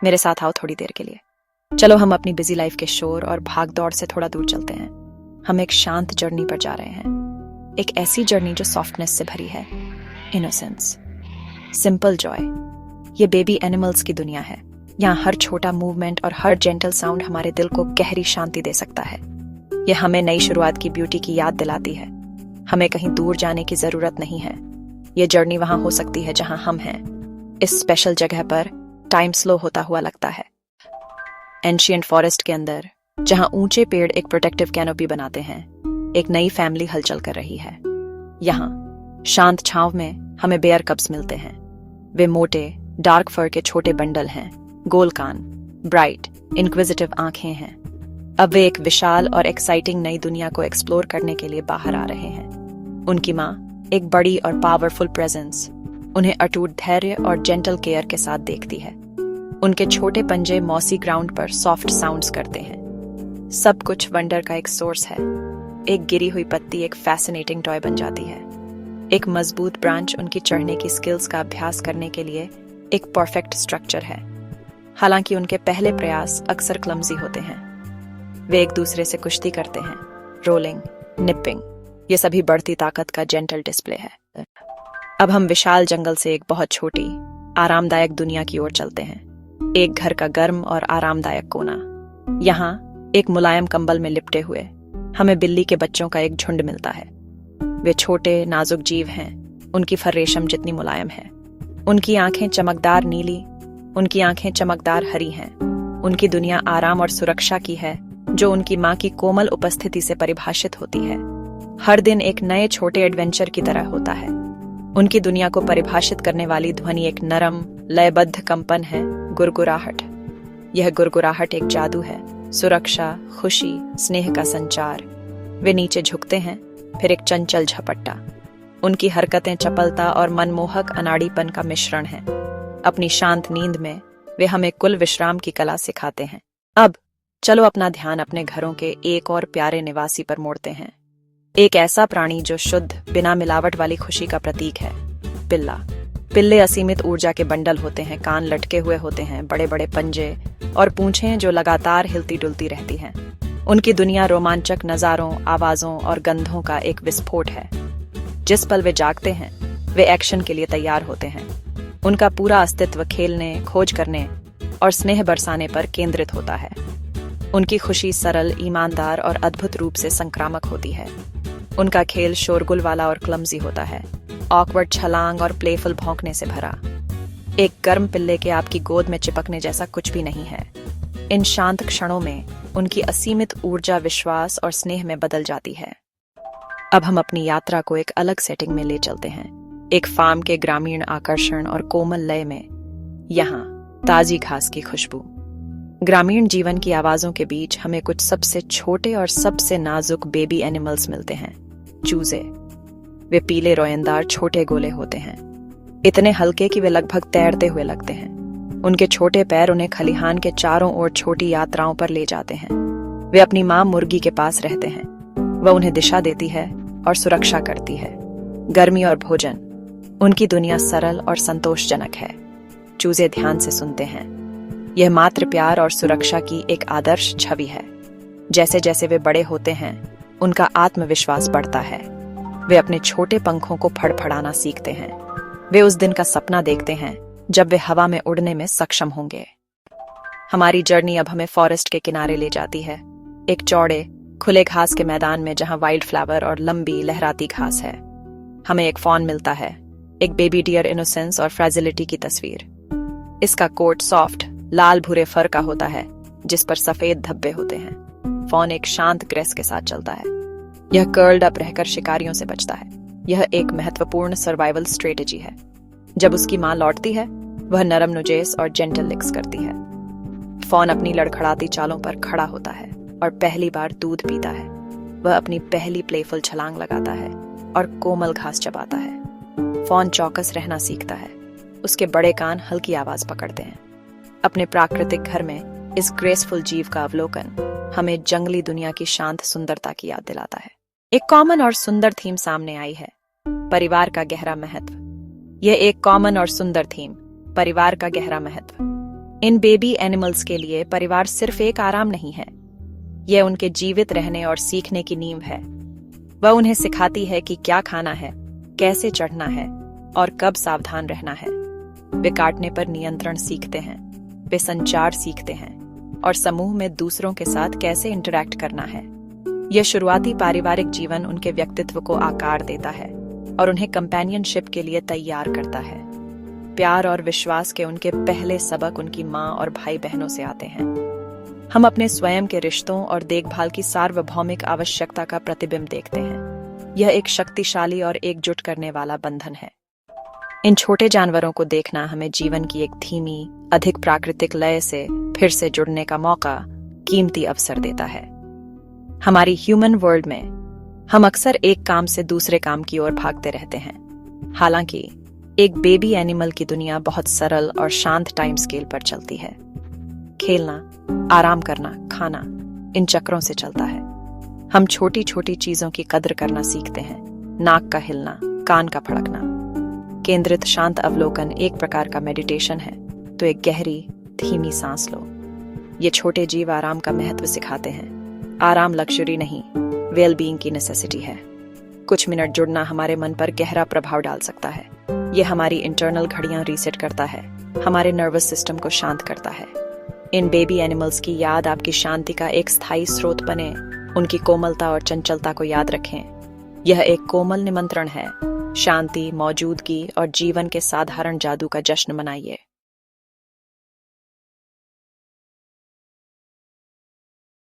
मेरे साथ आओ थोड़ी देर के लिए। चलो हम अपनी बिजी लाइफ के शोर और भाग दौड़ से थोड़ा दूर चलते हैं। हम एक शांत जर्नी पर जा रहे हैं, एक ऐसी जर्नी जो सॉफ्टनेस से भरी है, इनोसेंस, सिंपल जॉय। ये बेबी एनिमल्स की दुनिया है। यहाँ हर छोटा मूवमेंट और हर जेंटल साउंड हमारे दिल को गहरी शांति दे सकता है। ये हमें नई शुरुआत की ब्यूटी की याद दिलाती है। हमें कहीं दूर जाने की जरूरत नहीं है। ये जर्नी वहां हो सकती है जहां हम हैं। इस स्पेशल जगह पर टाइम स्लो होता हुआ लगता है। एंशिएंट फॉरेस्ट के अंदर, जहां ऊंचे पेड़ एक प्रोटेक्टिव कैनोपी बनाते हैं, एक नई फैमिली हलचल कर रही है। यहाँ शांत छांव में हमें बेयर कब्स मिलते हैं। वे मोटे डार्क फर के छोटे बंडल हैं, गोल कान, ब्राइट इंक्विजिटिव आंखें हैं। अब वे एक विशाल और एक्साइटिंग नई दुनिया को एक्सप्लोर करने के लिए बाहर आ रहे हैं। उनकी माँ, एक बड़ी और पावरफुल प्रेजेंस, उन्हें अटूट धैर्य और जेंटल केयर के साथ देखती है। उनके छोटे पंजे मॉसी ग्राउंड पर सॉफ्ट साउंड्स करते हैं। सब कुछ वंडर का एक सोर्स है। एक गिरी हुई पत्ती एक फैसिनेटिंग टॉय बन जाती है। एक मजबूत ब्रांच उनकी चढ़ने की स्किल्स का अभ्यास करने के लिए एक परफेक्ट स्ट्रक्चर है। हालांकि उनके पहले प्रयास अक्सर क्लमजी होते हैं। वे एक दूसरे से कुश्ती करते हैं, रोलिंग, निपिंग, ये सभी बढ़ती ताकत का जेंटल डिस्प्ले है। अब हम विशाल जंगल से एक बहुत छोटी, आरामदायक दुनिया की ओर चलते हैं। एक घर का गर्म और आरामदायक कोना। यहाँ एक मुलायम कंबल में लिपटे हुए हमें बिल्ली के बच्चों का एक झुंड मिलता है। वे छोटे नाजुक जीव हैं। उनकी फर रेशम जितनी मुलायम है। उनकी आंखें चमकदार नीली, उनकी आंखें चमकदार हरी हैं। उनकी दुनिया आराम और सुरक्षा की है, जो उनकी माँ की कोमल उपस्थिति से परिभाषित होती है। हर दिन एक नए छोटे एडवेंचर की तरह होता है। उनकी दुनिया को परिभाषित करने वाली ध्वनि एक नरम, लयबद्ध कंपन है, गुरगुराहट। यह गुरगुराहट एक जादू है, सुरक्षा, खुशी, स्नेह का संचार। वे नीचे झुकते हैं, फिर एक चंचल झपट्टा। उनकी हरकतें चपलता और मनमोहक अनाड़ीपन का मिश्रण है। अपनी शांत नींद में वे हमें कुल विश्राम की कला सिखाते हैं। अब चलो अपना ध्यान अपने घरों के एक और प्यारे निवासी पर मोड़ते हैं। एक ऐसा प्राणी जो शुद्ध, बिना मिलावट वाली खुशी का प्रतीक है, पिल्ला। पिल्ले असीमित ऊर्जा के बंडल होते हैं, कान लटके हुए होते हैं, बड़े बड़े पंजे और पूंछें जो लगातार हिलती डुलती रहती हैं। उनकी दुनिया रोमांचक नजारों, आवाजों और गंधों का एक विस्फोट है। जिस पल वे जागते हैं, वे एक्शन के लिए तैयार होते हैं। उनका पूरा अस्तित्व खेलने, खोज करने और स्नेह बरसाने पर केंद्रित होता है। उनकी खुशी सरल, ईमानदार और अद्भुत रूप से संक्रामक होती है। उनका खेल शोरगुल वाला और क्लमजी होता है, ऑकवर्ड छलांग और प्लेफुल भौंकने से भरा। एक गर्म पिल्ले के आपकी गोद में चिपकने जैसा कुछ भी नहीं है। इन शांत क्षणों में उनकी असीमित ऊर्जा विश्वास और स्नेह में बदल जाती है। अब हम अपनी यात्रा को एक अलग सेटिंग में ले चलते हैं, एक फार्म के ग्रामीण आकर्षण और कोमल लय में। यहाँ ताजी घास की खुशबू, ग्रामीण जीवन की आवाजों के बीच हमें कुछ सबसे छोटे और सबसे नाजुक बेबी एनिमल्स मिलते हैं, चूजे। वे पीले रोयंदार छोटे गोले होते हैं, इतने हल्के कि वे लगभग तैरते हुए लगते हैं। उनके छोटे पैर उन्हें खलिहान के चारों ओर छोटी यात्राओं पर ले जाते हैं। वे अपनी माँ मुर्गी के पास रहते हैं। वह उन्हें दिशा देती है और सुरक्षा करती है। गर्मी और भोजन, उनकी दुनिया सरल और संतोषजनक है। चूजे ध्यान से सुनते हैं। यह मात्र प्यार और सुरक्षा की एक आदर्श छवि है। जैसे जैसे वे बड़े होते हैं, उनका आत्मविश्वास बढ़ता है। वे अपने छोटे पंखों को फड़फड़ाना सीखते हैं। वे उस दिन का सपना देखते हैं जब वे हवा में उड़ने में सक्षम होंगे। हमारी जर्नी अब हमें फॉरेस्ट के किनारे ले जाती है, एक चौड़े खुले घास के मैदान में जहां वाइल्ड फ्लावर और लंबी लहराती घास है। हमें एक फॉन मिलता है, एक बेबी डियर इनोसेंस और फ्रेजिलिटी की तस्वीर। इसका कोट सॉफ्ट लाल भूरे फर का होता है, जिस पर सफेद धब्बे होते हैं। फॉन एक शांत ग्रेस के साथ चलता है। यह कर्ल्ड अप रहकर शिकारियों से बचता है। यह एक महत्वपूर्ण सर्वाइवल स्ट्रेटेजी है। जब उसकी मां लौटती है, वह नरम नुजेस और जेंटल लिक्स करती है। फॉन अपनी लड़खड़ाती चालों पर खड़ा होता है और पहली बार दूध पीता है। वह अपनी पहली प्लेफुल छलांग लगाता है और कोमल घास चबाता है। फॉन चौकस रहना सीखता है। उसके बड़े कान हल्की आवाज पकड़ते हैं। अपने प्राकृतिक घर में इस ग्रेसफुल जीव का अवलोकन हमें जंगली दुनिया की शांत सुंदरता की याद दिलाता है। एक कॉमन और सुंदर थीम सामने आई है, परिवार का गहरा महत्व। यह एक कॉमन और सुंदर थीम, परिवार का गहरा महत्व। इन बेबी एनिमल्स के लिए परिवार सिर्फ एक आराम नहीं है, यह उनके जीवित रहने और सीखने की नींव है। वह उन्हें सिखाती है कि क्या खाना है, कैसे चढ़ना है और कब सावधान रहना है। वे काटने पर नियंत्रण सीखते हैं, वे संचार सीखते हैं और समूह में दूसरों के साथ कैसे इंटरैक्ट करना है। यह शुरुआती पारिवारिक जीवन उनके व्यक्तित्व को आकार देता है और उन्हें कंपेनियनशिप के लिए तैयार करता है। प्यार और विश्वास के उनके पहले सबक उनकी माँ और भाई बहनों से आते हैं। हम अपने स्वयं के रिश्तों और देखभाल की सार्वभौमिक आवश्यकता का प्रतिबिंब देखते हैं। यह एक शक्तिशाली और एकजुट करने वाला बंधन है। इन छोटे जानवरों को देखना हमें जीवन की एक धीमी, अधिक प्राकृतिक लय से फिर से जुड़ने का मौका, कीमती अवसर देता है। हमारी ह्यूमन वर्ल्ड में हम अक्सर एक काम से दूसरे काम की ओर भागते रहते हैं। हालांकि एक बेबी एनिमल की दुनिया बहुत सरल और शांत टाइम स्केल पर चलती है। खेलना, आराम करना, खाना इन चक्रों से चलता है। हम छोटी छोटी चीजों की कद्र करना सीखते हैं। नाक का हिलना, कान का फड़कना। केंद्रित शांत अवलोकन एक प्रकार का मेडिटेशन है, तो एक गहरी धीमी सांस लो। ये छोटे जीव आराम का महत्व सिखाते हैं। आराम लग्जरी नहीं, वेल बीइंग की नेसेसिटी है। कुछ मिनट जुड़ना हमारे मन पर गहरा प्रभाव डाल सकता है। यह हमारी इंटरनल घड़ियां रीसेट करता है, हमारे नर्वस सिस्टम को शांत करता है। इन बेबी एनिमल्स की याद आपकी शांति का एक स्थायी स्रोत बने। उनकी कोमलता और चंचलता को याद रखें। यह एक कोमल निमंत्रण है। शांति, मौजूदगी और जीवन के साधारण जादू का जश्न मनाइए।